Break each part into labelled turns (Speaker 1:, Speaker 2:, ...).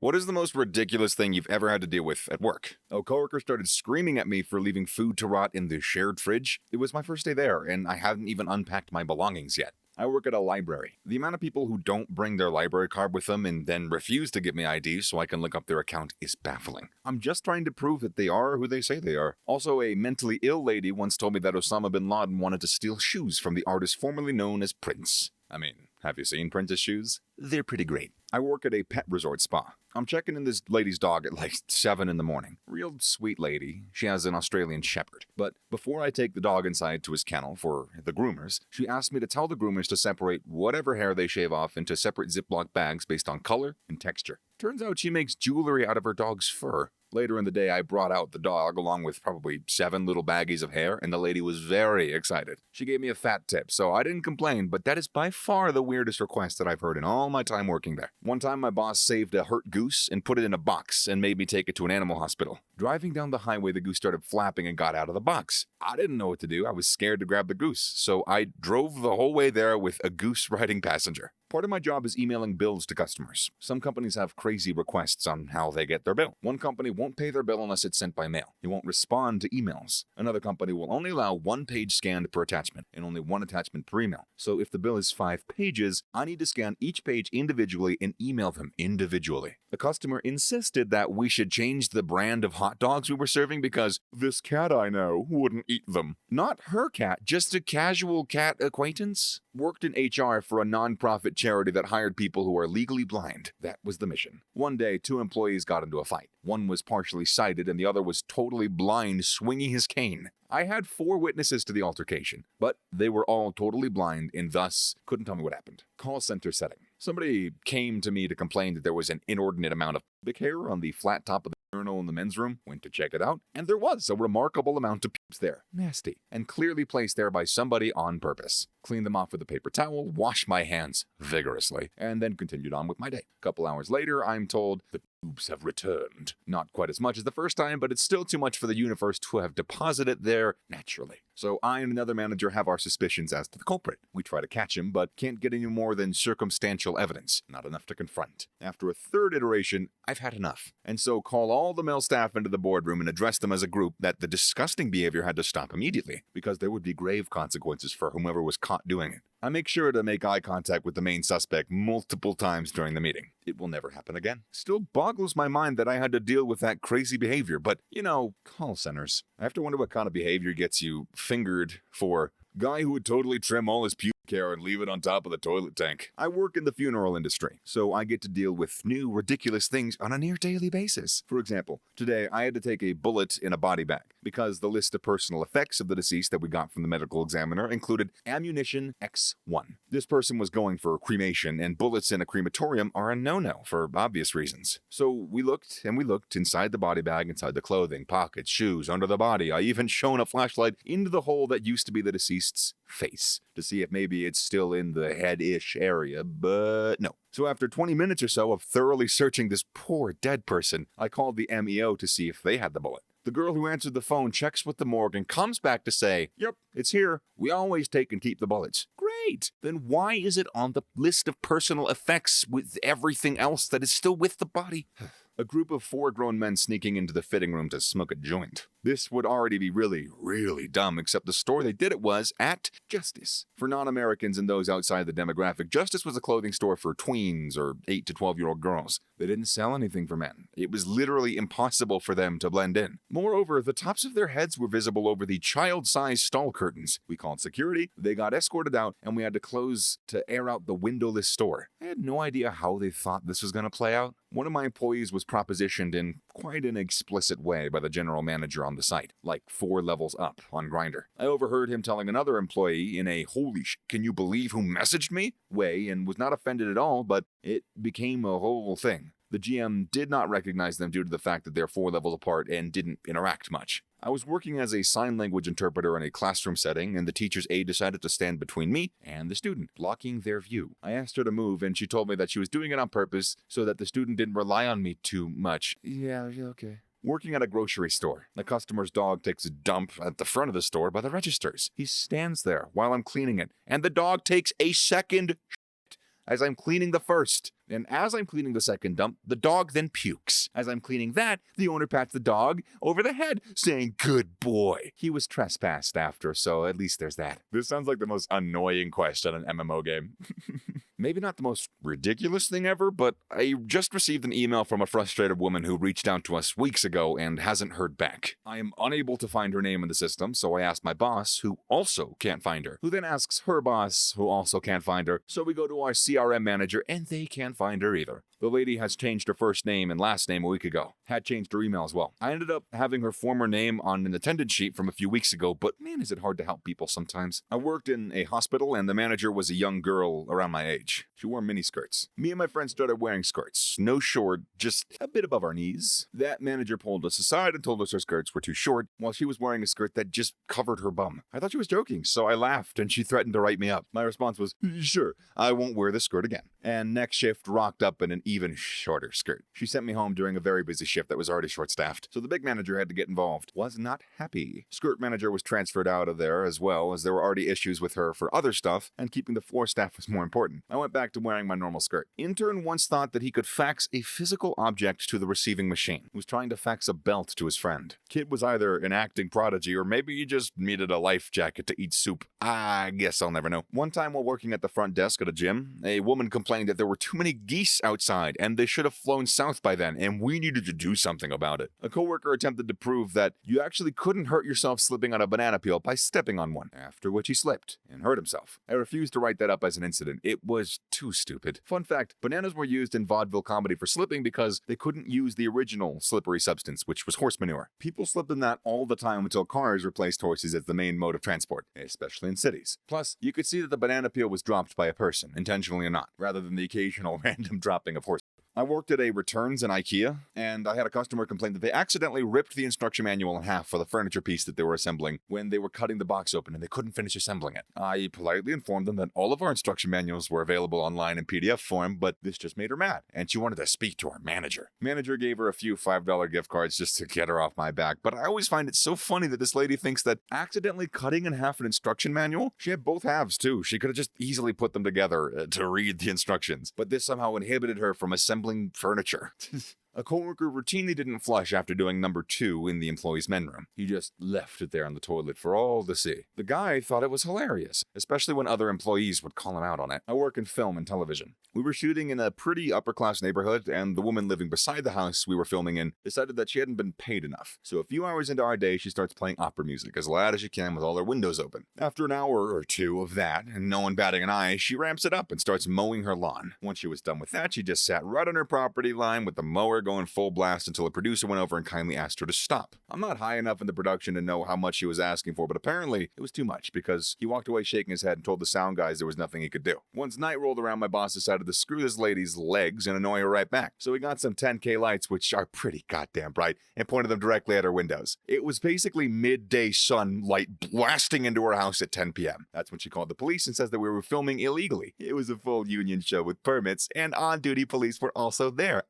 Speaker 1: What is the most ridiculous thing you've ever had to deal with at work? A coworker started screaming at me for leaving food to rot in the shared fridge. It was my first day there, and I hadn't even unpacked my belongings yet. I work at a library. The amount of people who don't bring their library card with them and then refuse to give me ID so I can look up their account is baffling. I'm just trying to prove that they are who they say they are. Also, a mentally ill lady once told me that Osama bin Laden wanted to steal shoes from the artist formerly known as Prince. I mean, have you seen Prince's shoes? They're pretty great. I work at a pet resort spa. I'm checking in this lady's dog at like 7 in the morning. Real sweet lady. She has an Australian Shepherd. But before I take the dog inside to his kennel for the groomers, she asked me to tell the groomers to separate whatever hair they shave off into separate Ziploc bags based on color and texture. Turns out she makes jewelry out of her dog's fur. Later in the day, I brought out the dog along with probably 7 little baggies of hair, and the lady was very excited. She gave me a fat tip, so I didn't complain, but that is by far the weirdest request that I've heard in all my time working there. One time, my boss saved a hurt goose and put it in a box and made me take it to an animal hospital. Driving down the highway, the goose started flapping and got out of the box. I didn't know what to do. I was scared to grab the goose, so I drove the whole way there with a goose riding passenger. Part of my job is emailing bills to customers. Some companies have crazy requests on how they get their bill. One company won't pay their bill unless it's sent by mail. It won't respond to emails. Another company will only allow 1 page scanned per attachment and only 1 attachment per email. So if the bill is 5 pages, I need to scan each page individually and email them individually. The customer insisted that we should change the brand of hot dogs we were serving because this cat I know wouldn't eat them. Not her cat, just a casual cat acquaintance. Worked in HR for a non-profit charity that hired people who are legally blind. That was the mission. One day, 2 employees got into a fight. One was partially sighted and the other was totally blind, swinging his cane. I had 4 witnesses to the altercation, but they were all totally blind and thus couldn't tell me what happened. Call center setting. Somebody came to me to complain that there was an inordinate amount of pubic hair on the flat top of the urinal in the men's room. Went to check it out, and there was a remarkable amount of pubes there. Nasty. And clearly placed there by somebody on purpose. Cleaned them off with a paper towel, washed my hands vigorously, and then continued on with my day. A couple hours later, I'm told the pubes have returned. Not quite as much as the first time, but it's still too much for the universe to have deposited there naturally. So I and another manager have our suspicions as to the culprit. We try to catch him, but can't get any more than circumstantial evidence. Not enough to confront. After a 3rd iteration, I've had enough. And so call all the male staff into the boardroom and address them as a group that the disgusting behavior had to stop immediately, because there would be grave consequences for whomever was caught doing it. I make sure to make eye contact with the main suspect multiple times during the meeting. It will never happen again. Still boggles my mind that I had to deal with that crazy behavior, but, call centers. I have to wonder what kind of behavior gets you fingered for guy who would totally trim all his pubic hair and leave it on top of the toilet tank. I work in the funeral industry, so I get to deal with new, ridiculous things on a near-daily basis. For example, today I had to take a bullet in a body bag because the list of personal effects of the deceased that we got from the medical examiner included ammunition X1. This person was going for cremation, and bullets in a crematorium are a no-no for obvious reasons. So we looked and we looked inside the body bag, inside the clothing, pockets, shoes, under the body. I even shone a flashlight into the hole that used to be the deceased's face to see if maybe it's still in the head-ish area, but no. So after 20 minutes or so of thoroughly searching this poor dead person, I called the MEO to see if they had the bullet. The girl who answered the phone checks with the morgue and comes back to say, "Yep, it's here. We always take and keep the bullets." Great. Then why is it on the list of personal effects with everything else that is still with the body? A group of 4 grown men sneaking into the fitting room to smoke a joint. This would already be really, really dumb, except the store they did it was at Juiciest. For non-Americans and those outside the demographic, Juiciest was a clothing store for tweens or 8 to 12-year-old girls. They didn't sell anything for men. It was literally impossible for them to blend in. Moreover, the tops of their heads were visible over the child-sized stall curtains. We called security, they got escorted out, and we had to close to air out the windowless store. I had no idea how they thought this was going to play out. One of my employees was propositioned in quite an explicit way by the general manager on the site, like 4 levels up on Grindr. I overheard him telling another employee in a "holy sh, can you believe who messaged me?" way and was not offended at all, but it became a whole thing. The GM did not recognize them due to the fact that they're 4 levels apart and didn't interact much. I was working as a sign language interpreter in a classroom setting, and the teacher's aide decided to stand between me and the student, blocking their view. I asked her to move, and she told me that she was doing it on purpose so that the student didn't rely on me too much. Yeah, okay. Working at a grocery store, the customer's dog takes a dump at the front of the store by the registers. He stands there while I'm cleaning it, and the dog takes a second shit as I'm cleaning the first. And as I'm cleaning the second dump, the dog then pukes. As I'm cleaning that, the owner pats the dog over the head, saying, "Good boy." He was trespassed after, so at least there's that. This sounds like the most annoying quest on an MMO game. Maybe not the most ridiculous thing ever, but I just received an email from a frustrated woman who reached out to us weeks ago and hasn't heard back. I am unable to find her name in the system, so I asked my boss, who also can't find her, who then asks her boss, who also can't find her, so we go to our CRM manager, and they can't find her either. The lady has changed her first name and last name a week ago. Had changed her email as well. I ended up having her former name on an attendance sheet from a few weeks ago, but man, is it hard to help people sometimes. I worked in a hospital, and the manager was a young girl around my age. She wore miniskirts. Me and my friends started wearing skirts. No short, just a bit above our knees. That manager pulled us aside and told us her skirts were too short, while she was wearing a skirt that just covered her bum. I thought she was joking, so I laughed, and she threatened to write me up. My response was, "Sure, I won't wear this skirt again." And next shift rocked up in an even shorter skirt. She sent me home during a very busy shift that was already short-staffed, so the big manager had to get involved. Was not happy. Skirt manager was transferred out of there as well, as there were already issues with her for other stuff, and keeping the floor staff was more important. I went back to wearing my normal skirt. Intern once thought that he could fax a physical object to the receiving machine. He was trying to fax a belt to his friend. Kid was either an acting prodigy, or maybe he just needed a life jacket to eat soup. I guess I'll never know. One time while working at the front desk at a gym, a woman complained that there were too many geese outside, and they should have flown south by then, and we needed to do something about it. A coworker attempted to prove that you actually couldn't hurt yourself slipping on a banana peel by stepping on one, after which he slipped and hurt himself. I refused to write that up as an incident. It was too stupid. Fun fact, bananas were used in vaudeville comedy for slipping because they couldn't use the original slippery substance, which was horse manure. People slipped in that all the time until cars replaced horses as the main mode of transport, especially in cities. Plus, you could see that the banana peel was dropped by a person, intentionally or not, rather than the occasional random dropping of horse. I worked at a returns in IKEA, and I had a customer complain that they accidentally ripped the instruction manual in half for the furniture piece that they were assembling when they were cutting the box open and they couldn't finish assembling it. I politely informed them that all of our instruction manuals were available online in PDF form, but this just made her mad, and she wanted to speak to our manager. Manager gave her a few $5 gift cards just to get her off my back, but I always find it so funny that this lady thinks that accidentally cutting in half an instruction manual, she had both halves too. She could have just easily put them together to read the instructions, but this somehow inhibited her from assembling furniture. A coworker routinely didn't flush after doing number 2 in the employee's men room. He just left it there on the toilet for all to see. The guy thought it was hilarious, especially when other employees would call him out on it. I work in film and television. We were shooting in a pretty upper-class neighborhood, and the woman living beside the house we were filming in decided that she hadn't been paid enough. So a few hours into our day, she starts playing opera music as loud as she can with all her windows open. After an hour or two of that, and no one batting an eye, she ramps it up and starts mowing her lawn. Once she was done with that, she just sat right on her property line with the mower going full blast until a producer went over and kindly asked her to stop. I'm not high enough in the production to know how much she was asking for, but apparently it was too much because he walked away shaking his head and told the sound guys there was nothing he could do. Once night rolled around, my boss decided to screw this lady's legs and annoy her right back. So he got some 10K lights, which are pretty goddamn bright, and pointed them directly at her windows. It was basically midday sunlight blasting into her house at 10 p.m. That's when she called the police and says that we were filming illegally. It was a full union show with permits, and on-duty police were also there.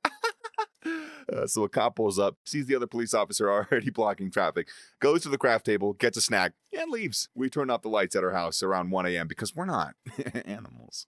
Speaker 1: So a cop pulls up, sees the other police officer already blocking traffic, goes to the craft table, gets a snack, and leaves. We turn off the lights at our house around 1 a.m. because we're not animals.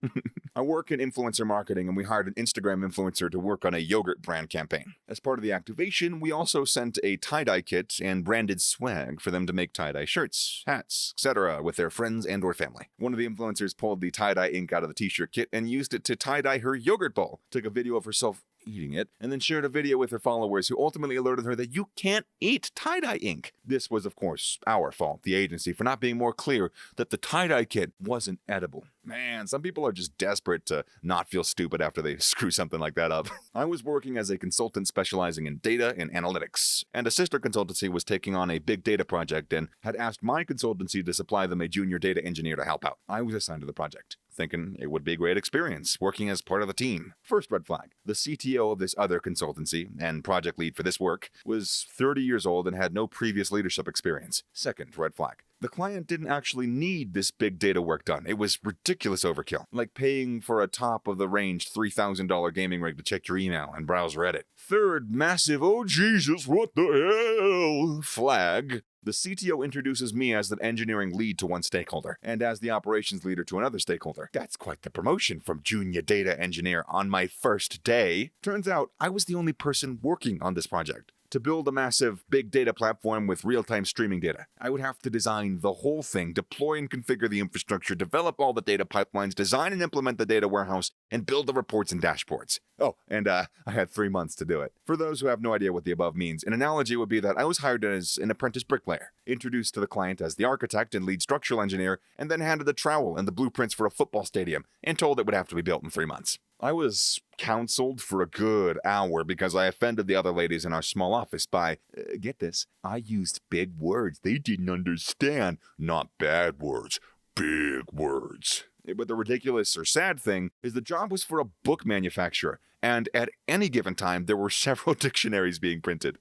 Speaker 1: I work in influencer marketing, and we hired an Instagram influencer to work on a yogurt brand campaign. As part of the activation, we also sent a tie-dye kit and branded swag for them to make tie-dye shirts, hats, etc. with their friends and or family. One of the influencers pulled the tie-dye ink out of the t-shirt kit and used it to tie-dye her yogurt bowl, took a video of herself eating it, and then shared a video with her followers who ultimately alerted her that you can't eat tie-dye ink. This was, of course, our fault, the agency, for not being more clear that the tie-dye kit wasn't edible. Man, some people are just desperate to not feel stupid after they screw something like that up. I was working as a consultant specializing in data and analytics, and a sister consultancy was taking on a big data project and had asked my consultancy to supply them a junior data engineer to help out. I was assigned to the project, thinking it would be a great experience working as part of the team. First red flag. The CTO of this other consultancy and project lead for this work was 30 years old and had no previous leadership experience. Second red flag. The client didn't actually need this big data work done. It was ridiculous overkill, like paying for a top-of-the-range $3,000 gaming rig to check your email and browse Reddit. Third massive, oh Jesus, what the hell, flag. The CTO introduces me as the engineering lead to one stakeholder, and as the operations leader to another stakeholder. That's quite the promotion from junior data engineer on my first day. Turns out, I was the only person working on this project. To build a massive big data platform with real-time streaming data, I would have to design the whole thing, deploy and configure the infrastructure, develop all the data pipelines, design and implement the data warehouse, and build the reports and dashboards. Oh, and I had 3 months to do it. For those who have no idea what the above means, an analogy would be that I was hired as an apprentice bricklayer, introduced to the client as the architect and lead structural engineer, and then handed the trowel and the blueprints for a football stadium, and told it would have to be built in 3 months. I was counseled for a good hour because I offended the other ladies in our small office by, get this, I used big words they didn't understand. Not bad words, big words. But the ridiculous or sad thing is the job was for a book manufacturer, and at any given time there were several dictionaries being printed.